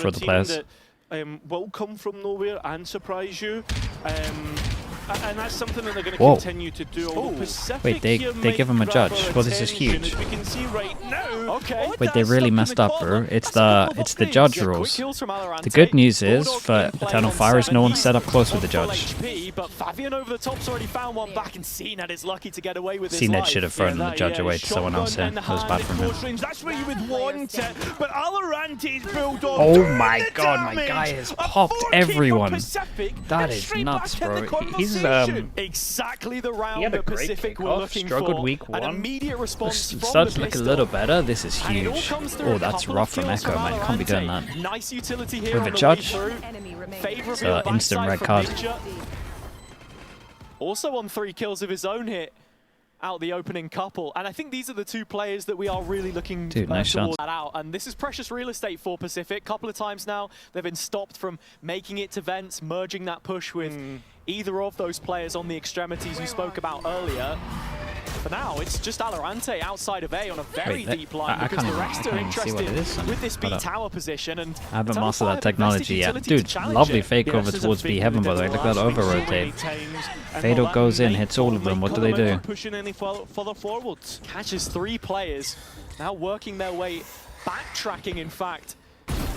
for the players. That, will come from nowhere and surprise you. And that's something that they're going to continue to do. Wait, they give him a judge. Well, this is huge. We can see right now. Okay. Wait, they really messed up, bro. It's the judge rules. The good news is for Eternal Fire is no one set up close with the judge. But Fabian over the top's already found one back, and CNET is lucky to get away with his CNET life. should have thrown the judge away to someone else here. That was bad from him. That's where you would want it. But Alarante's build on. Oh my god, my guy has popped everyone. That is nuts, bro. He's exactly the round he had a that great Pacific were kickoff, looking struggled for. week one. An immediate response from starts the to look a pistol. little better. This is huge. Oh, that's rough from Echo, man. Can't be doing that. Nice utility here With on a the judge. It's an instant red card. Also on 3 kills of his own hit out the opening couple, and I think these are the 2 players that we are really looking nice towards shot. that out. And this is precious real estate for Pacific. Couple of times now they've been stopped from making it to vents, merging that push with either of those players on the extremities you spoke about earlier. For now, it's just Alarante outside of A on a very deep line because the rest are interested with this B tower position. And I haven't mastered that technology yet. Dude, lovely fake over towards B heaven, by the way. Look at that over rotate. Fatal goes in, hits all of them. What do they do? Pushing any further forwards. Catches 3 players, now working their way, backtracking in fact.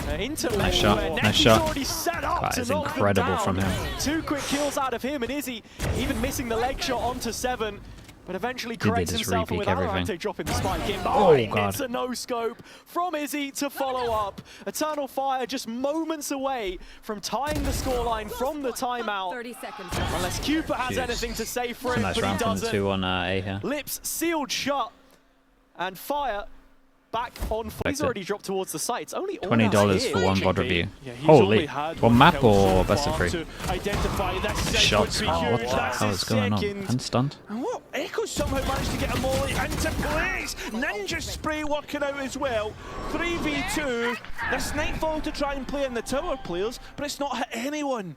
Into nice shot, nice shot. That is incredible from him. 2 quick kills out of him, and Izzy even missing the leg shot onto 7. But eventually corrects himself with Alarante dropping the spike in. Oh god. It's a no-scope from Izzy to follow up. Eternal Fire just moments away from tying the scoreline from the timeout. 30 seconds. Unless Cooper has anything to say for it, nice but round he from the doesn't. 2 on A here. Lips sealed shut. And Fire back on. He's already dropped towards the site. It's only $20 for 1 VOD review. Yeah, Holy. One map or best of 3? Shots. Oh, what the hell is going on? And stunned. And what? Echo somehow managed to get a molly into place. Ninja spray working out as well. 3v2. This Nightfall to try and play in the tower players, but it's not hit anyone.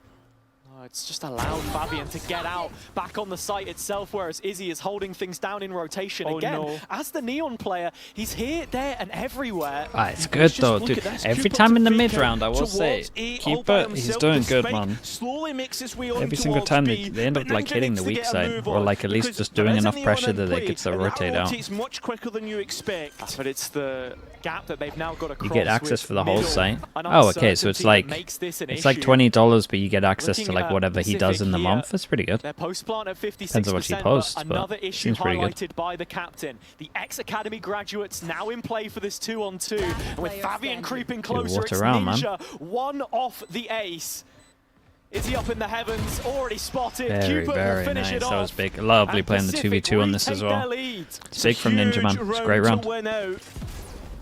It's just allowed Fabian to get out back on the site itself, whereas Izzy is holding things down in rotation again. As the Neon player, he's here, there, and everywhere. It's good though, dude. Every time in the mid round, I will say, Keeper, he's doing good, man. Every single time they end up like hitting the weak side, or like at least just doing enough pressure that they get to rotate out. It's much quicker than you expect. But it's the gap that they've now got across. You get access for the whole site. Oh, okay, so it's like $20, but you get access to like whatever he does in the month. That's pretty good. Their post plant at 56%. Depends on what he posts, but another issue seems pretty good. highlighted by the captain. The ex-academy graduates now in play for this 2-on-2. And with Fabian creeping closer, it's Ninja, one off the ace. Is he up in the heavens? Already spotted. Very, very nice. That was big. Lovely playing the 2v2 on this as well. It's big from Ninja, man. It's a great round.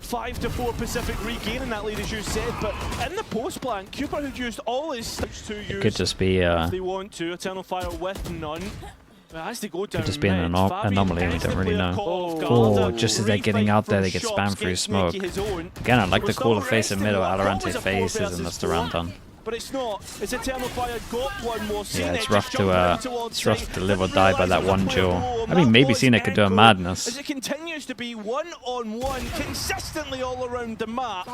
5-4 Pacific regaining that lead, as you said, but in the post plan, Cooper had used all his stats to use. It could just be if they want to. Eternal Fire with none. As they go down, could just be an anomaly. We don't really know. Oh, just as they're getting out there, they get spammed through smoke. Again, I like the cooler face in middle. Alorante faces, and that's the round done. But it's not. It's Eternal Fire got one more. Yeah, it's rough to live or die by that one duel. I mean, maybe Cena could do a madness. As it continues to be 1-on-1 consistently all around the map.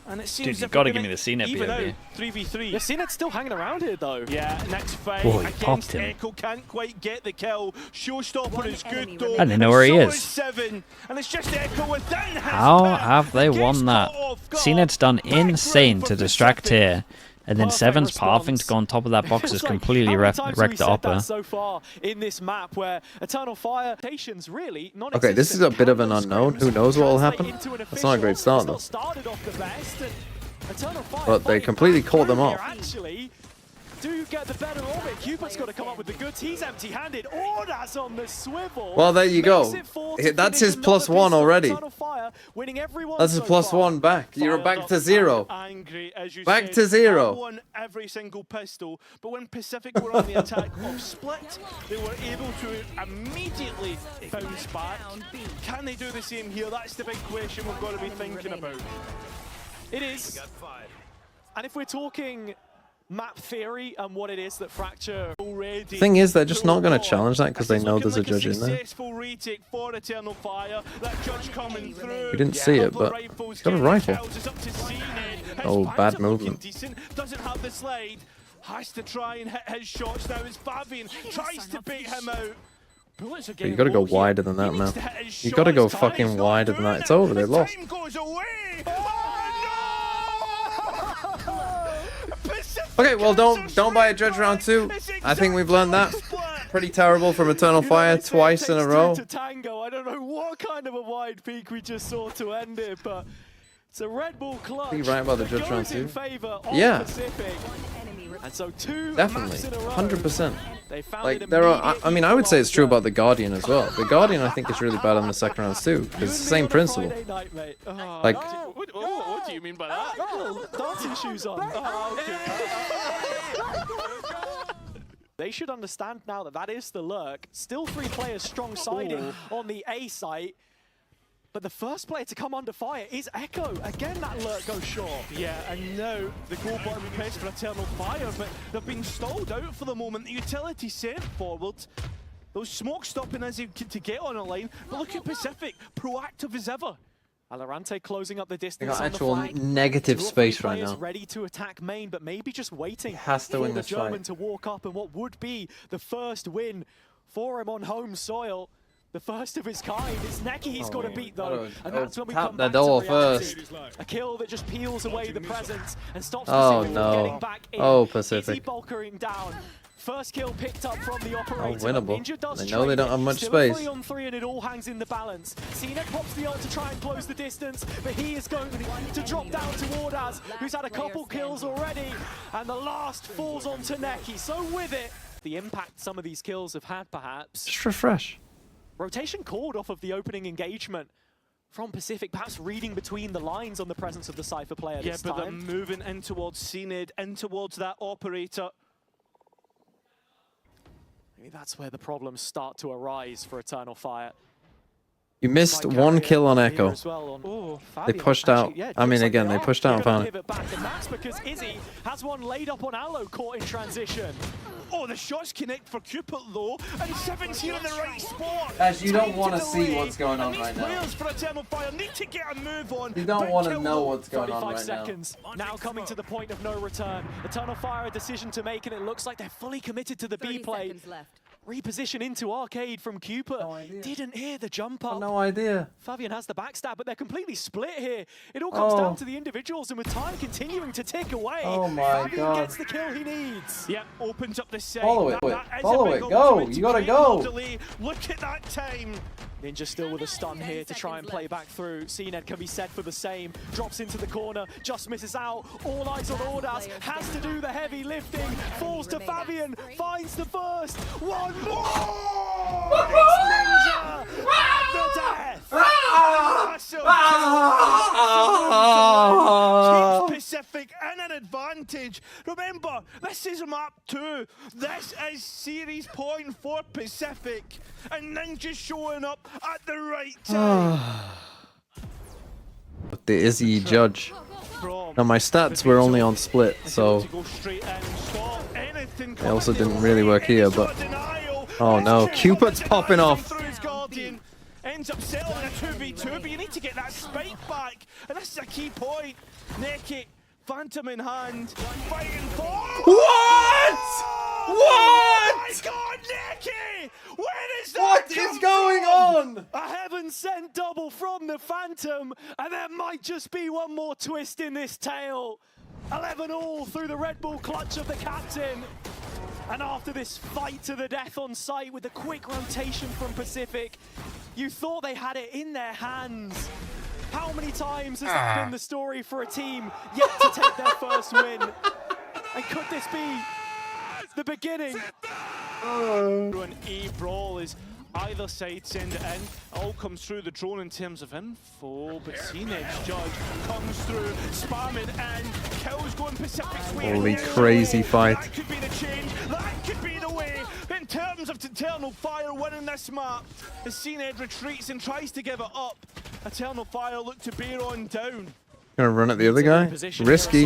And it seems dude, you've got to give me the Cena POV. 3v3. Yeah, Cenet's still hanging around here though. Yeah, next fight against Echo, can't quite get the kill. Showstopper is good though. I don't know where he is. 7, and it's just Echo within his How back. have they won that? Cenet's done insane to distract here. And then Seven's pathing to go on top of that box has completely wrecked the upper. So far in this map where Eternal Fire really okay, this is a bit of an unknown. Who knows what will happen? That's not a great start though. But they completely caught them off. Do get the better of it. Cupid's got to come up with the goods. He's empty-handed. Oh, that's on the swivel. Well, there you go. That's his +1 already. That's his +1 back. You're back to 0. Back to 0. Won every single pistol, but when Pacific were on the attack of Split, they were able to immediately bounce back. Can they do the same here? That's the big question we've got to be thinking about. It is. And if we're talking map theory and what it is that Fracture already. Thing is, they're just not going to challenge that because they know there's a judge in there. Retake for Eternal Fire. That judge coming through. We didn't see it, but he's got a rifle. Oh, bad movement. Doesn't have the slide. Has to try and hit his shots now as Fabian tries to bait him out. But you got to go wider than that, man. You got to go fucking wider than that. It's over. They lost. Okay, well, don't buy a judge round 2. I think we've learned that. Pretty terrible from Eternal Fire twice in a row. I don't know what kind of a wide peak we just saw to end it, but it's a Red Bull clutch. Be right about the judge round 2. Yeah. And so definitely, 100%. Like there are, I mean, I would say it's true about the Guardian as well. The Guardian, I think, is really bad on the second round too, because it's the same principle. Like, what do you mean by that? Dancing shoes on. They should understand now that that is the lurk. Still 3 players strong siding on the A site. But the first player to come under fire is Echo. Again, that lurk goes short. Yeah, and now the goal button pressed for Eternal Fire, but they've been stalled out for the moment. The utility sent forward. Those smoke stopping as to get on a line. But look at PCIFIC, proactive as ever. Alorante closing up the distance. They got actual negative space right now. Ready to attack main, but maybe just waiting has to win this German fight to walk up and what would be the first win for him on home soil. The first of his kind. It's Neki he's got to beat though, and that's when we come back to reality. A kill that just peels away the presence and stops PCIFIC from getting back in. PCIFIC. Easy bulkering down. First kill picked up from the operator. Winnable. Ninja They know they don't have much space. 3 on 3 and it all hangs in the balance. CNET pops the ult to try and close the distance, but he is going to drop down to Wardaz, who's had a couple kills already, and the last falls onto Neki. So with it, the impact some of these kills have had perhaps. Just refresh. Rotation called off of the opening engagement from PCIFIC, perhaps reading between the lines on the presence of the Cypher player this time. Yeah, but they're moving in towards CNED, in towards that operator. Maybe that's where the problems start to arise for Eternal Fire. You missed 1 kill on Echo. They pushed out. I mean, again, they pushed out and found it. And that's because Izzy has one laid up on Allo, caught in transition. Oh, the shots connect for Cupid though, and 7's here in the right spot. As you don't want to see what's going on right now. Players for Eternal Fire need to get a move on. You don't want to know what's going on right seconds. Now coming to the point of no return. Eternal Fire a decision to make, and it looks like they're fully committed to the B play. Reposition into arcade from Cupid. Didn't hear the jump up. No idea. Fabian has the backstab, but they're completely split here. It all comes down to the individuals, and with time continuing to tick away, Fabian gets the kill he needs. Yeah, opens up the side. Follow it, follow it, go. You gotta go. Look at that time. Ninja still with a stun here to try and play back through. CNED can be set for the same. Drops into the corner, just misses out. All eyes on Ordaz, has to do the heavy lifting. Falls to Fabian, finds the first. One more! It's Ninja! And the death! Keeps PCIFIC in an advantage. Remember, this is map 2. This is series point for PCIFIC. And Ninja's showing up at the right time. The Izzy judge. Now my stats were only on split, so they also didn't really work here, but oh no, Cupid's popping off. Ends up settling a 2v2, but you need to get that spike back, and this is a key point. Neki, Phantom in hand, fighting for. What? What? Oh my God, Neki! Where is that? What is going on? A heaven sent double from the Phantom, and there might just be one more twist in this tale. 11 all through the Red Bull clutch of the captain. And after this fight to the death on site with a quick rotation from PCIFIC, you thought they had it in their hands. How many times has that been the story for a team yet to take their first win? And could this be the beginning? An E-brawl is either side send it in. All comes through the drone in terms of info, but CNED's judge comes through, spamming in, kills going PCIFIC's way. Holy crazy fight. That could be the change, that could be the way. In terms of Eternal Fire winning this map, as CNED retreats and tries to give it up, Eternal Fire look to bear on down. Gonna run at the other guy. Risky.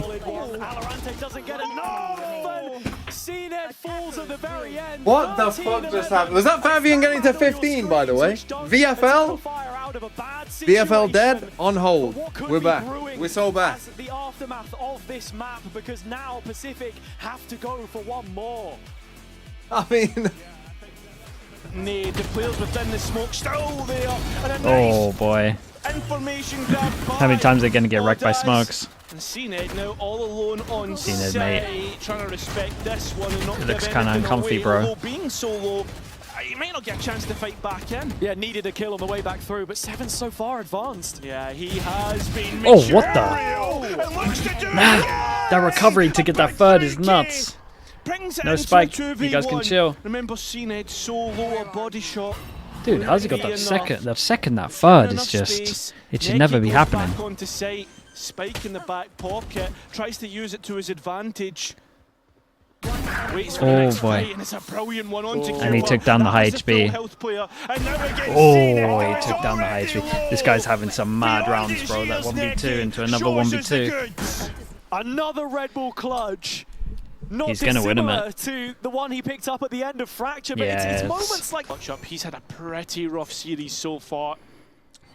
What the fuck just happened? Was that Fabian getting to 15, by the way? VFL? VFL dead? On hold. We're back. We're so back. The aftermath of this map, because now PCIFIC have to go for one more. I mean... Need the players within the smoke still there. Oh boy. Information grab. How many times are they going to get wrecked by smokes? And CNED now all alone on CNED, mate. trying to respect this one and not It looks give kind of anything uncomfy, away. bro. Although being so low, he might not get a chance to fight back in. Yeah, needed a kill on the way back through, but Seven's so far advanced. Yeah, he has been. Oh, what the? Nah, that recovery to get that third is nuts. No spike. You guys can chill. Remember, CNED so low a body shot. Dude, how's he got that second? The second, that third is just... It should never be happening. Back onto sight. Spike in the back pocket. Tries to use it to his advantage. Waits for the next fight, and it's a brilliant one onto And he took down the high HP. Oh, he took down the high HP. This guy's having some mad rounds, bro. That 1v2 into another 1v2. Another Red Bull clutch. Not He's going to win him to the one he picked up at the end of Fracture, but yes. it's moments like... He's had a pretty rough series so far.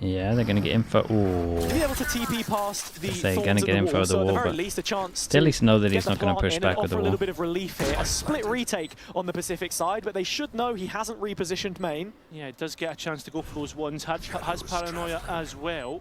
Yeah, they're going to get info. Ooh. To be able to TP past the They're going to get info of the wall, but least a chance they at least know that he's not going to push back with the wall. A wall. little bit of relief here. A split retake on the PCIFIC side, but they should know he hasn't repositioned main. Yeah, it does get a chance to go for those ones. Has paranoia as well.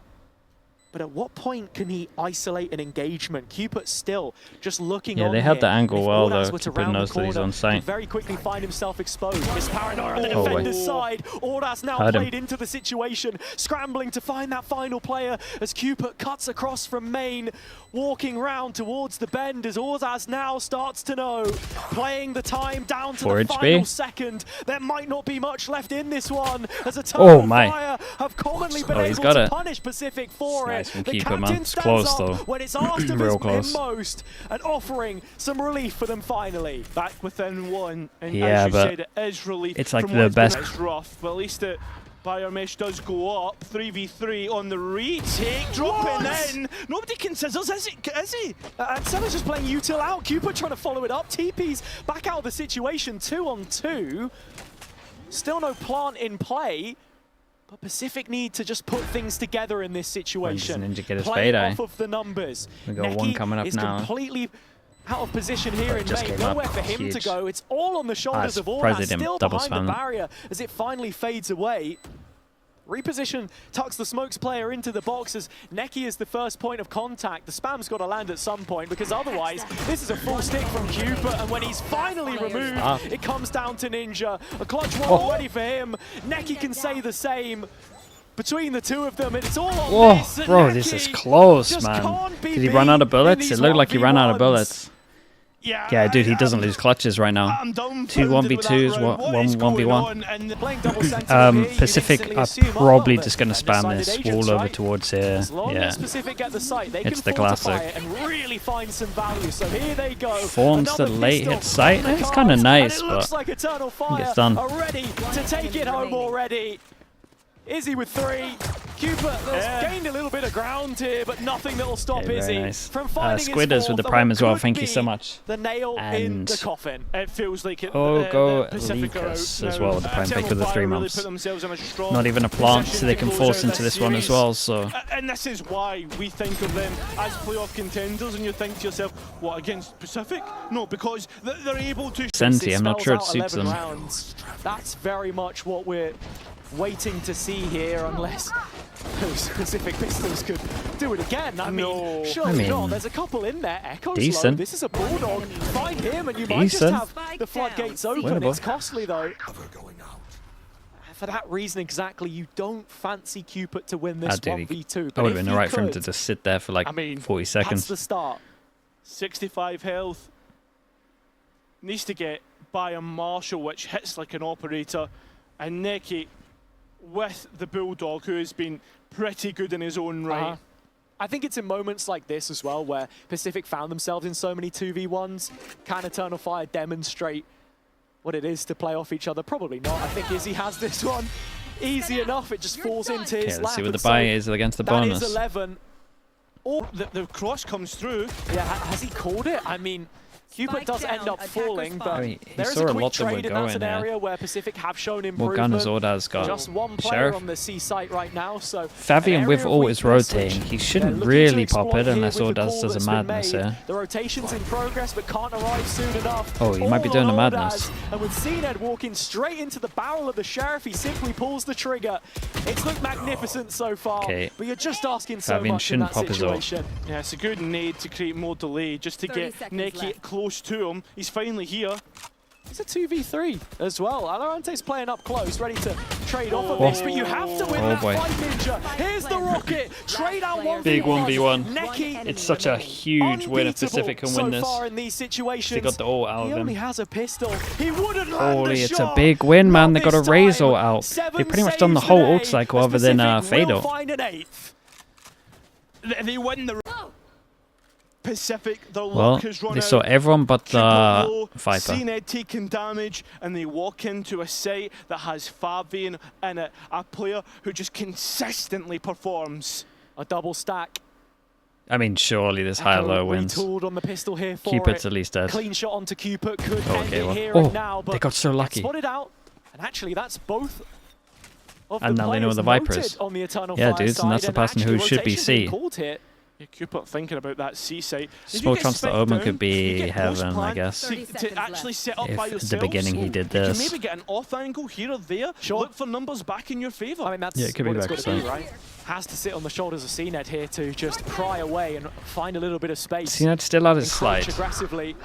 But at what point can he isolate an engagement? Cupid still just looking on. Yeah, they had the angle well, though. Cupid Cupid knows that he's on site. Very quickly find himself exposed. Miss Paranoia on the defender's side. Ordas now played into the situation, scrambling to find that final player as Cupid cuts across from main, walking round towards the bend as Ordas now starts to know. Playing the time down to the final second. There might not be much left in this one as a fire have commonly been able to punish PCIFIC for it. From Keeper, man. It's close, though. When it's asked of real close. most, and offering some relief for them finally. Back within one, and yeah, as you but said, it is relief. it's like the best. It's rough, but at least the Bio Mesh does go up. 3v3 on the retake, dropping in. Nobody considers, is he? And Seven's just playing util out. Cupid trying to follow it up. TP's back out of the situation, 2-on-2. Still no plant in play. But PCIFIC need to just put things together in this situation. Ninja get his Playing fade, off of the numbers. We got one coming up is now. Completely out of position here in main. Nowhere for him to go. It's all on the shoulders of Ordas, still behind the barrier as it finally fades away. Reposition tucks the Smokes player into the box as Neki is the first point of contact. The spam's got to land at some point because otherwise this is a full stick from Cupid, and when he's finally removed, it comes down to Ninja. A clutch one already for him. Neki can say the same. Between the two of them, and it's all on this. Bro, this is close, man. Did he run out of bullets? It looked like he ran out of bullets. Yeah, dude, he doesn't lose clutches right now. 2 1v2s, 1v1. PCIFIC are probably just going to spam this wall over towards here. Yeah, it's the classic. Fawns the late hit sight. It's kind of nice, but it gets done. Ready to take it home already. Izzy with 3. Cupid gained a little bit of ground here, but nothing that will stop Izzy from finding Squidders with the prime as well. Thank you so much. The nail in the coffin. It feels like it. Go Lucas as well with the prime pick with the 3 months. Not even a plant, so they can force into this one as well. So. And this is why we think of them as playoff contenders, and you think to yourself, what, against PCIFIC? No, because they're able to. Senti, I'm not sure it suits them. That's very much what we're waiting to see here, unless those PCIFIC pistols could do it again. I mean, surely not. There's a couple in there. Echo's decent. Low. This is a Bulldog. Find him and you might just have the floodgates open. It's costly though. For that reason exactly, you don't fancy Cupid to win this 1v2. That would have been alright for him to just sit there for like 40 seconds. That's the start. 65 health. Needs to get by a Marshall, which hits like an operator. And Neki with the Bulldog, who has been pretty good in his own right. I think it's in moments like this as well where PCIFIC found themselves in so many 2v1s. Can Eternal Fire demonstrate what it is to play off each other? Probably not. I think Izzy has this one easy enough. It just falls into his lap. Let's see what the buy is against the bonus. That is 11. Oh, the cross comes through. Yeah, has he called it? I mean, Cupid does end up falling, but I mean, there is a quick trade, and that's an area where Pacific have shown improvement. What gun has Ordaz got? Just one player Sheriff? on the C site right now, so Fabian with ult is rotating. He shouldn't really pop it unless Ordaz does a madness here. The rotation's in progress, but can't arrive soon enough. Oh, he might be doing a madness. And with CNED walking straight into the barrel of the Sheriff, he simply pulls the trigger. It's looked magnificent so far, but you're just asking so Fabian much in that shouldn't pop his ult. situation. Yeah, it's a good nade to create more delay, just to get Neki close to him. He's finally here. It's a 2v3 as well. Alorante's playing up close, ready to trade off of this, but you have to win that fight, Ninja. Here's the rocket. Trade out 1v1. Big 1v1. Neki, It's such a huge win if Pacific can win this. So far in these situations. They got the ult out He of only him. has a pistol. He wouldn't land Holy, a it's a shot. big win, man. They got a Not this Raze ult time. out. 7 They pretty much done the saves whole today. ult cycle other than Fade will ult. find an 8th. They win the Pacific. The Well, luck has run they out. saw everyone but Cupid low, Viper. CNED taking damage, and they walk into a site that has Fabian in it, a player who just consistently performs. A double stack. I mean, surely this high-low wins. Retooled on the pistol here for Cupid's it. at least dead. Clean shot onto Cupid could Oh, end okay, it well. here Oh, and now, but they got so lucky. spotted out, and actually that's both of And the now they know players the Viper noted is. on the Eternal Yeah, Fire dudes, and that's side, the person who actually should be rotation's being C. called here. Yeah, Cupid thinking about that C site. If you Smoke get Trance to spec Omen down, could be you get heaven, I post-plan guess. to actually set up If by at the yourselves. beginning he did You can this. maybe get an off angle here or there. Sure. Look for numbers back in your favour. I mean, that's Yeah, it could be what it's back got to be, side. right? Has to sit on the shoulders of CNED here to just pry away and find a little bit of space. CNED still out his Encroach slide. aggressively.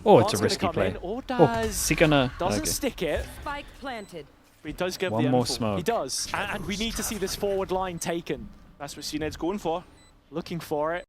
Oh, it's a One's gonna risky come play. in, or Oh, is he gonna... doesn't Okay. stick it. Spike planted. But he does give One the more info. smoke. He does, and we need to see this forward line taken. That's what CNED's going for. Looking for it.